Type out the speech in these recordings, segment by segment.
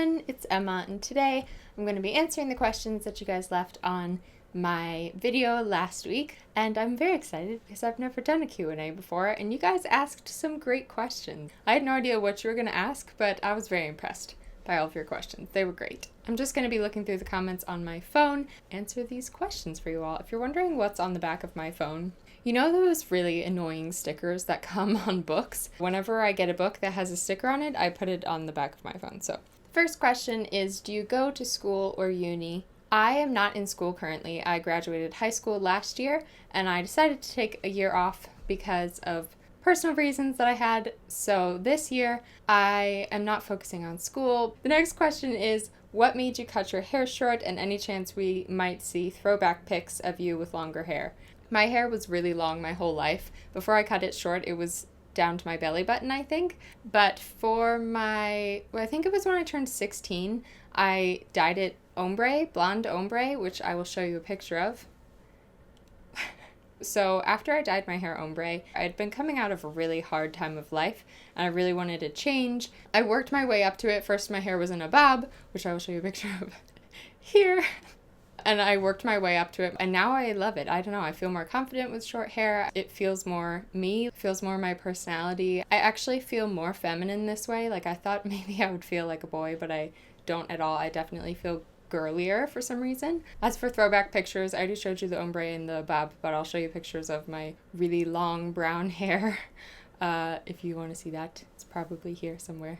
everyone, it's Emma, and today I'm going to be answering the questions that you guys left on my video last week, and I'm very excited because I've never done a Q&A before, and you guys asked some great questions. I had no idea what you were going to ask, but I was very impressed by all of your questions. They were great. I'm just going to be looking through the comments on my phone, answer these questions for you all. If you're wondering what's on the back of my phone, you know those really annoying stickers that come on books? Whenever I get a book that has a sticker on it, I put it on the back of my phone. So, first question is, do you go to school or uni? I am not in school currently. I graduated high school last year, and I decided to take a year off because of personal reasons that I had. So this year, I am not focusing on school. The next question is, what made you cut your hair short, and any chance we might see throwback pics of you with longer hair? My hair was really long my whole life. Before I cut it short, it was down to my belly button, I think. But for I think it was when I turned 16, I dyed it ombre, blonde ombre, which I will show you a picture of. So after I dyed my hair ombre, I had been coming out of a really hard time of life, and I really wanted to change. I worked my way up to it. First, my hair was in a bob, which I will show you a picture of here. And I worked my way up to it, and now I love it. I don't know, I feel more confident with short hair. It feels more me, it feels more my personality. I actually feel more feminine this way. Like, I thought maybe I would feel like a boy, but I don't at all. I definitely feel girlier for some reason. As for throwback pictures, I already showed you the ombre and the bob, but I'll show you pictures of my really long brown hair. If you want to see that, it's probably here somewhere.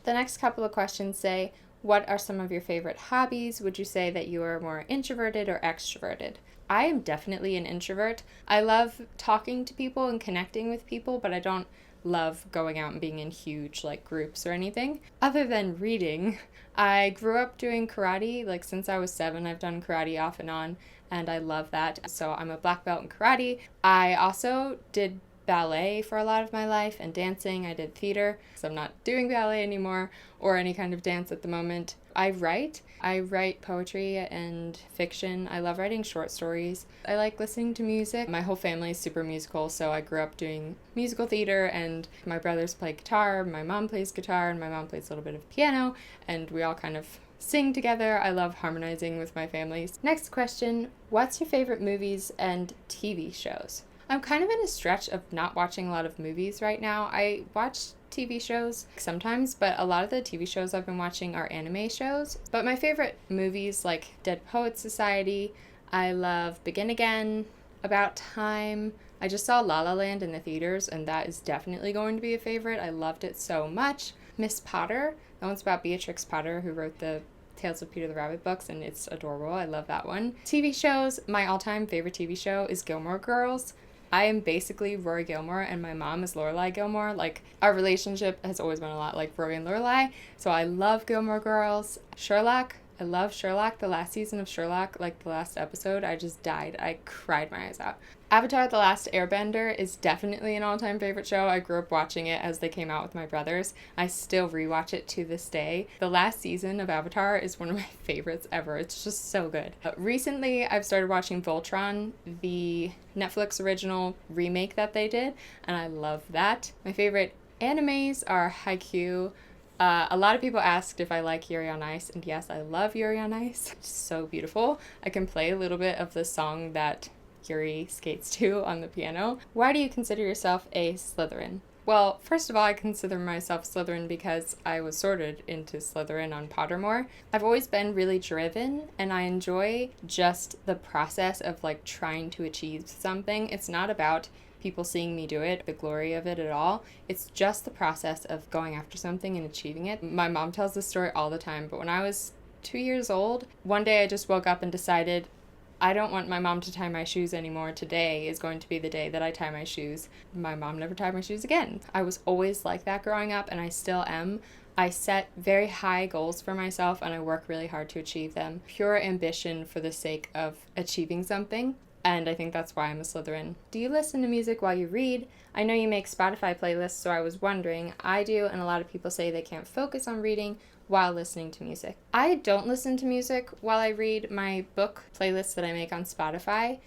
The next couple of questions say, what are some of your favorite hobbies? Would you say that you are more introverted or extroverted? I am definitely an introvert. I love talking to people and connecting with people, but I don't love going out and being in huge groups or anything. Other than reading, I grew up doing karate. Since I was 7, I've done karate off and on, and I love that. So I'm a black belt in karate. I also did ballet for a lot of my life, and dancing. I did theater, so I'm not doing ballet anymore or any kind of dance at the moment. I write poetry and fiction. I love writing short stories. I like listening to music. My whole family is super musical, so I grew up doing musical theater, and my brothers play guitar, my mom plays guitar, and my mom plays a little bit of piano, and we all kind of sing together. I love harmonizing with my families. Next question, what's your favorite movies and TV shows? I'm kind of in a stretch of not watching a lot of movies right now. I watch TV shows sometimes, but a lot of the TV shows I've been watching are anime shows. But my favorite movies like Dead Poets Society, I love Begin Again, About Time. I just saw La La Land in the theaters, and that is definitely going to be a favorite. I loved it so much. Miss Potter, that one's about Beatrix Potter, who wrote the Tales of Peter the Rabbit books, and it's adorable. I love that one. TV shows, my all-time favorite TV show is Gilmore Girls. I am basically Rory Gilmore, and my mom is Lorelai Gilmore. Our relationship has always been a lot like Rory and Lorelai, so I love Gilmore Girls. Sherlock, I love Sherlock. The last season of Sherlock, the last episode, I just died. I cried my eyes out. Avatar: The Last Airbender is definitely an all-time favorite show. I grew up watching it as they came out with my brothers. I still rewatch it to this day. The last season of Avatar is one of my favorites ever. It's just so good. Recently, I've started watching Voltron, the Netflix original remake that they did, and I love that. My favorite animes are Haikyuu. A lot of people asked if I like Yuri on Ice, and yes, I love Yuri on Ice. It's so beautiful. I can play a little bit of the song that Yuri skates to on the piano. Why do you consider yourself a Slytherin? Well, first of all, I consider myself Slytherin because I was sorted into Slytherin on Pottermore. I've always been really driven, and I enjoy just the process of trying to achieve something. It's not about people seeing me do it, the glory of it at all. It's just the process of going after something and achieving it. My mom tells this story all the time, but when I was 2 years old, one day I just woke up and decided, I don't want my mom to tie my shoes anymore. Today is going to be the day that I tie my shoes. My mom never tied my shoes again. I was always like that growing up, and I still am. I set very high goals for myself, and I work really hard to achieve them. Pure ambition for the sake of achieving something. And I think that's why I'm a Slytherin. Do you listen to music while you read? I know you make Spotify playlists, so I was wondering. I do, and a lot of people say they can't focus on reading while listening to music. I don't listen to music while I read. My book playlists that I make on Spotify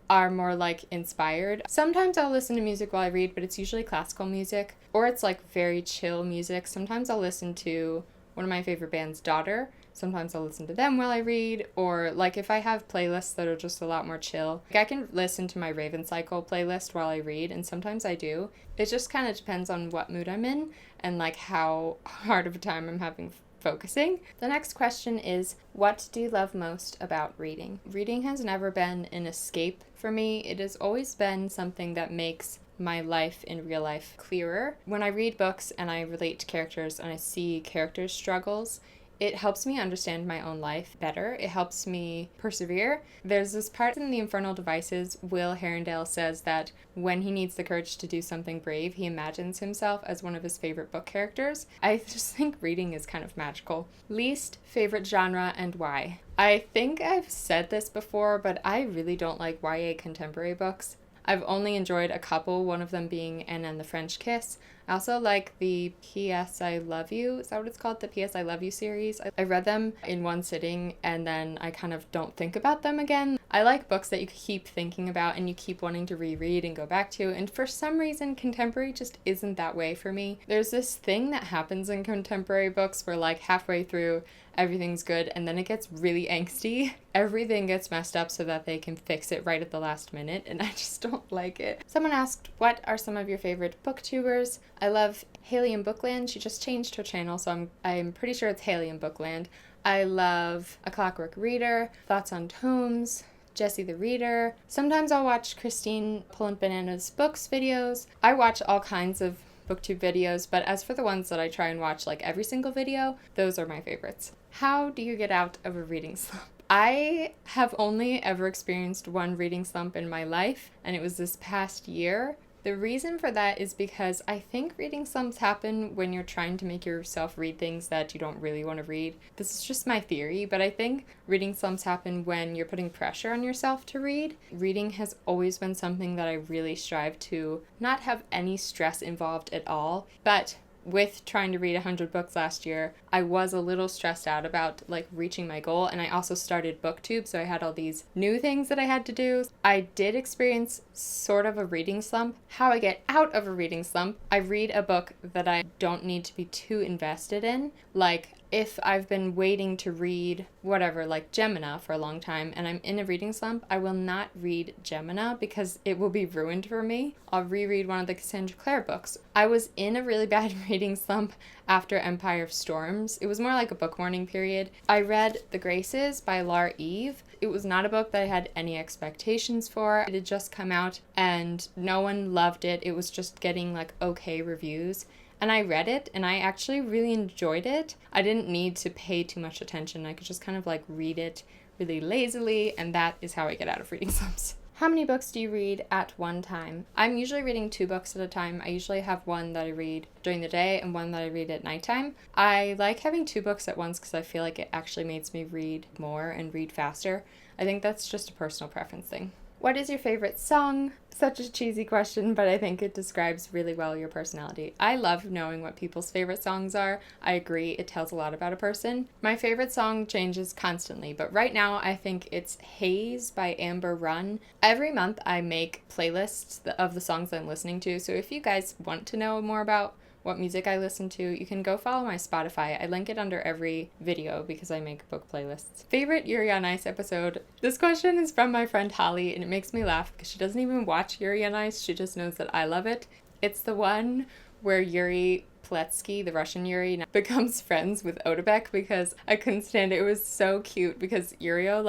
are more inspired. Sometimes I'll listen to music while I read, but it's usually classical music, or it's very chill music. Sometimes I'll listen to one of my favorite bands, Daughter. Sometimes I'll listen to them while I read, or like if I have playlists that are just a lot more chill. Like I can listen to my Raven Cycle playlist while I read, and sometimes I do. It just kind of depends on what mood I'm in and like how hard of a time I'm having focusing. The next question is, what do you love most about reading? Reading has never been an escape for me. It has always been something that makes my life in real life clearer. When I read books and I relate to characters and I see characters' struggles, it helps me understand my own life better. It helps me persevere. There's this part in The Infernal Devices, Will Herondale says that when he needs the courage to do something brave, he imagines himself as one of his favorite book characters. I just think reading is kind of magical. Least favorite genre and why? I think I've said this before, but I really don't like YA contemporary books. I've only enjoyed a couple, one of them being Anne and the French Kiss. I also like the P.S. I Love You. Is that what it's called? The P.S. I Love You series. I read them in one sitting and then I kind of don't think about them again. I like books that you keep thinking about and you keep wanting to reread and go back to. And for some reason, contemporary just isn't that way for me. There's this thing that happens in contemporary books where like halfway through, everything's good and then it gets really angsty. Everything gets messed up so that they can fix it right at the last minute, and I just don't like it. Someone asked, what are some of your favorite booktubers? I love Haley in Bookland. She just changed her channel, so I'm pretty sure it's Haley in Bookland. I love A Clockwork Reader, Thoughts on Tomes, Jessie the Reader. Sometimes I'll watch Christine Pulling Bananas Books videos. I watch all kinds of booktube videos, but as for the ones that I try and watch like every single video, those are my favorites. How do you get out of a reading slump? I have only ever experienced one reading slump in my life, and it was this past year. The reason for that is because I think reading slumps happen when you're trying to make yourself read things that you don't really want to read. This is just my theory, but I think reading slumps happen when you're putting pressure on yourself to read. Reading has always been something that I really strive to not have any stress involved at all, but with trying to read 100 books last year, I was a little stressed out about like reaching my goal, and I also started BookTube, so I had all these new things that I had to do. I did experience sort of a reading slump. How I get out of a reading slump, I read a book that I don't need to be too invested in. Like if I've been waiting to read whatever, like Gemina for a long time, and I'm in a reading slump, I will not read Gemina because it will be ruined for me. I'll reread one of the Cassandra Clare books. I was in a really bad reading slump after Empire of Storms. It was more like a book mourning period. I read The Graces by Laura Eve. It was not a book that I had any expectations for. It had just come out and no one loved it. It was just getting like okay reviews. And I read it and I actually really enjoyed it. I didn't need to pay too much attention. I could just kind of like read it really lazily, and that is how I get out of reading slumps. How many books do you read at one time? I'm usually reading 2 books at a time. I usually have one that I read during the day and one that I read at nighttime. I like having 2 books at once because I feel like it actually makes me read more and read faster. I think that's just a personal preference thing. What is your favorite song? Such a cheesy question, but I think it describes really well your personality. I love knowing what people's favorite songs are. I agree, it tells a lot about a person. My favorite song changes constantly, but right now I think it's Haze by Amber Run. Every month I make playlists of the songs I'm listening to, so if you guys want to know more about what music I listen to, you can go follow my Spotify. I link it under every video because I make book playlists. Favorite Yuri on Ice episode? This question is from my friend Holly, and it makes me laugh because she doesn't even watch Yuri on Ice. She just knows that I love it. It's the one where Yuri Pletsky, the Russian Yuri, becomes friends with Odebek because I couldn't stand it. It was so cute because Yurio,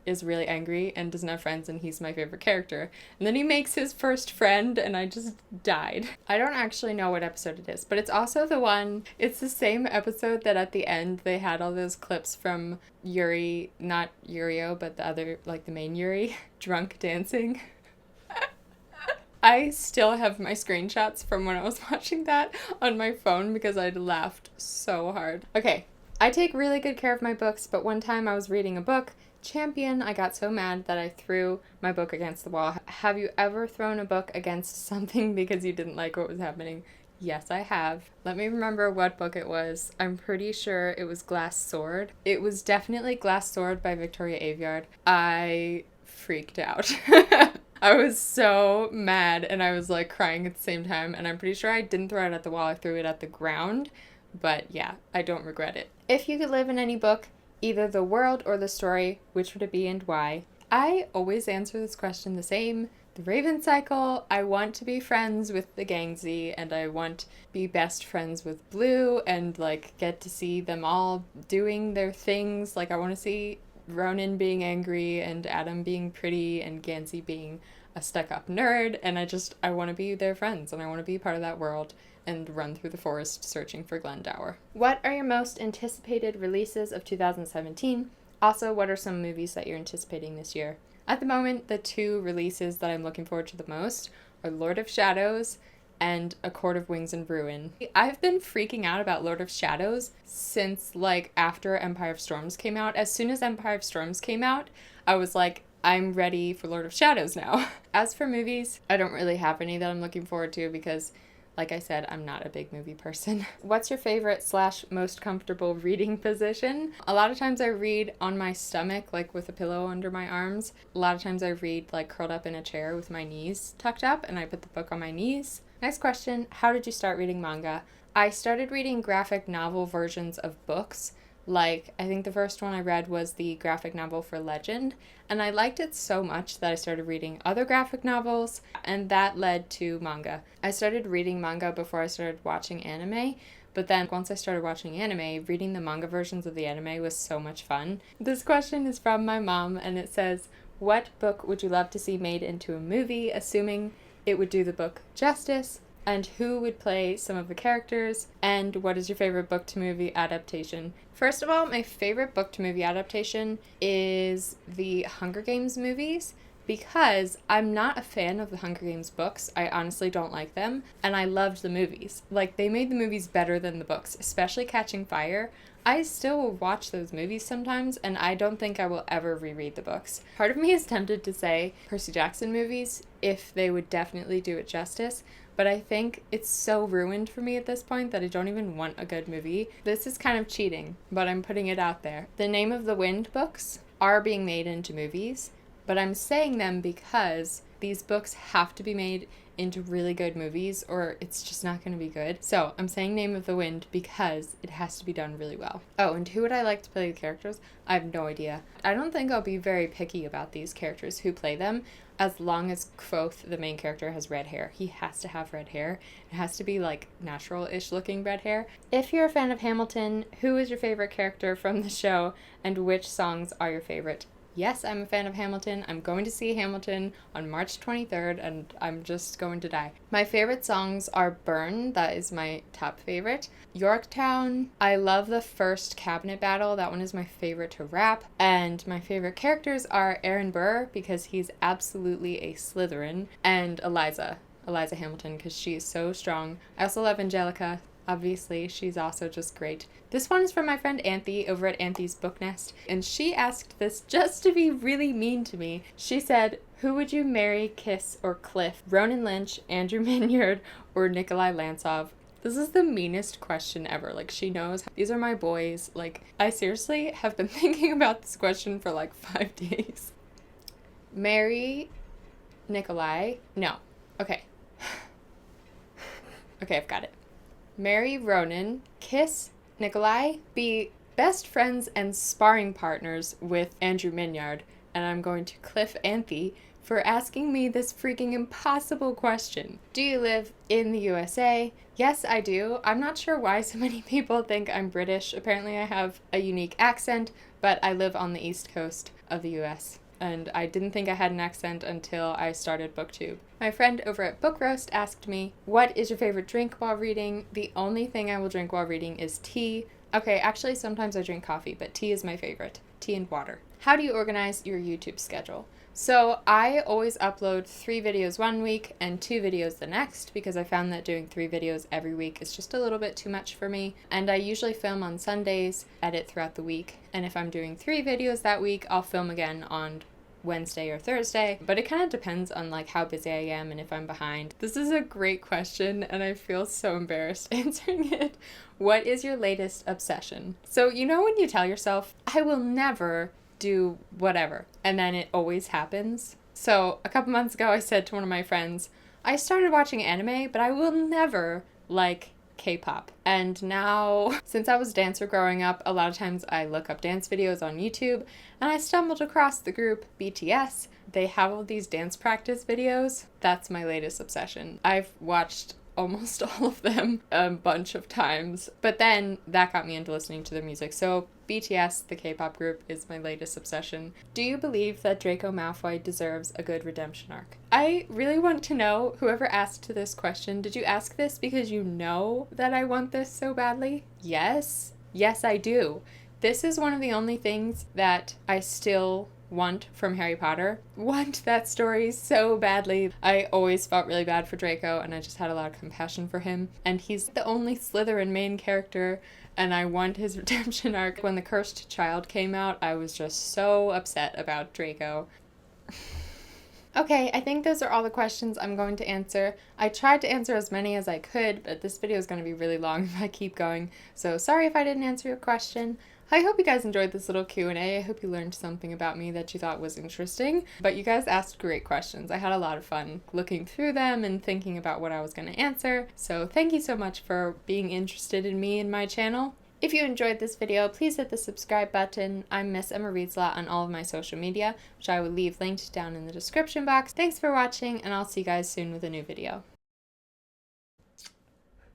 is really angry and doesn't have friends, and he's my favorite character. And then he makes his first friend and I just died. I don't actually know what episode it is, but it's also it's the same episode that at the end they had all those clips from Yuri, not Yurio, but the other, the main Yuri, drunk dancing. I still have my screenshots from when I was watching that on my phone because I'd laughed so hard. Okay, I take really good care of my books, but one time I was reading a book, Champion, I got so mad that I threw my book against the wall. Have you ever thrown a book against something because you didn't like what was happening? Yes, I have. Let me remember what book it was. I'm pretty sure it was Glass Sword. It was definitely Glass Sword by Victoria Aveyard. I freaked out. I was so mad and I was crying at the same time, and I'm pretty sure I didn't throw it at the wall. I threw it at the ground. But yeah, I don't regret it. If you could live in any book, either the world or the story, which would it be and why? I always answer this question the same. The Raven Cycle. I want to be friends with the Gangsy, and I want to be best friends with Blue and like get to see them all doing their things. Like, I want to see Ronan being angry and Adam being pretty and Gansey being a stuck-up nerd, and I want to be their friends, and I want to be part of that world and run through the forest searching for Glendower. What are your most anticipated releases of 2017? Also, what are some movies that you're anticipating this year? At the moment, the two releases that I'm looking forward to the most are Lord of Shadows and A Court of Wings and Ruin. I've been freaking out about Lord of Shadows since, like, after Empire of Storms came out. As soon as Empire of Storms came out, I was like, I'm ready for Lord of Shadows now. As for movies, I don't really have any that I'm looking forward to because, like I said, I'm not a big movie person. What's your favorite / most comfortable reading position? A lot of times I read on my stomach, like with a pillow under my arms. A lot of times I read like curled up in a chair with my knees tucked up, and I put the book on my knees. Next question, how did you start reading manga? I started reading graphic novel versions of books. Like, I think the first one I read was the graphic novel for Legend, and I liked it so much that I started reading other graphic novels, and that led to manga. I started reading manga before I started watching anime, but then once I started watching anime, reading the manga versions of the anime was so much fun. This question is from my mom, and it says, what book would you love to see made into a movie, assuming it would do the book justice? And who would play some of the characters, and what is your favorite book to movie adaptation? First of all, my favorite book to movie adaptation is the Hunger Games movies, because I'm not a fan of the Hunger Games books. I honestly don't like them, and I loved the movies. Like, they made the movies better than the books, especially Catching Fire. I still will watch those movies sometimes, and I don't think I will ever reread the books. Part of me is tempted to say Percy Jackson movies, if they would definitely do it justice, but I think it's so ruined for me at this point that I don't even want a good movie. This is kind of cheating, but I'm putting it out there. The Name of the Wind books are being made into movies, but I'm saying them because these books have to be made into really good movies or it's just not going to be good. So I'm saying Name of the Wind because it has to be done really well. Oh, and who would I like to play the characters? I have no idea. I don't think I'll be very picky about these characters who play them, as long as Kvothe, the main character, has red hair. He has to have red hair. It has to be like natural-ish looking red hair. If you're a fan of Hamilton, who is your favorite character from the show and which songs are your favorite? Yes, I'm a fan of Hamilton. I'm going to see Hamilton on March 23rd, and I'm just going to die. My favorite songs are Burn, that is my top favorite. Yorktown, I love the first cabinet battle. That one is my favorite to rap. And my favorite characters are Aaron Burr, because he's absolutely a Slytherin, and Eliza Hamilton, because she is so strong. I also love Angelica. Obviously, she's also just great. This one is from my friend Anthe over at Anthe's Book Nest, and she asked this just to be really mean to me. She said, who would you marry, kiss, or cliff? Ronan Lynch, Andrew Minyard, or Nikolai Lansov? This is the meanest question ever. Like, she knows. These are my boys. Like, I seriously have been thinking about this question for like 5 days. Marry Nikolai? No. Okay. Okay, I've got it. Marry Ronan, kiss Nikolai, be best friends and sparring partners with Andrew Minyard, and I'm going to cliff Anthe for asking me this freaking impossible question. Do you live in the USA? Yes, I do. I'm not sure why so many people think I'm British. Apparently I have a unique accent, but I live on the East Coast of the US. And I didn't think I had an accent until I started BookTube. My friend over at Book Roast asked me, what is your favorite drink while reading? The only thing I will drink while reading is tea. Okay, actually sometimes I drink coffee, but tea is my favorite. Tea and water. How do you organize your YouTube schedule? So I always upload 3 videos one week and 2 videos the next, because I found that doing 3 videos every week is just a little bit too much for me. And I usually film on Sundays, edit throughout the week. And if I'm doing 3 videos that week, I'll film again on Wednesday or Thursday, but it kind of depends on like how busy I am and if I'm behind. This is a great question and I feel so embarrassed answering it. What is your latest obsession? So you know when you tell yourself, I will never do whatever, and then it always happens? So a couple months ago I said to one of my friends, I started watching anime, but I will never like K-pop. And now, since I was a dancer growing up, a lot of times I look up dance videos on YouTube, and I stumbled across the group BTS. They have all these dance practice videos. That's my latest obsession. I've watched almost all of them a bunch of times, but then that got me into listening to their music. So BTS, the K-pop group, is my latest obsession. Do you believe that Draco Malfoy deserves a good redemption arc? I really want to know, whoever asked this question, did you ask this because you know that I want this so badly? Yes. Yes, I do. This is one of the only things that I still want from Harry Potter. Want that story so badly. I always felt really bad for Draco, and I just had a lot of compassion for him. And he's the only Slytherin main character, and I want his redemption arc. When The Cursed Child came out, I was just so upset about Draco. Okay, I think those are all the questions I'm going to answer. I tried to answer as many as I could, but this video is going to be really long if I keep going, so sorry if I didn't answer your question. I hope you guys enjoyed this little Q&A. I hope you learned something about me that you thought was interesting. But you guys asked great questions. I had a lot of fun looking through them and thinking about what I was going to answer. So thank you so much for being interested in me and my channel. If you enjoyed this video, please hit the subscribe button. I'm Miss Emma Reads a Lot on all of my social media, which I will leave linked down in the description box. Thanks for watching, and I'll see you guys soon with a new video.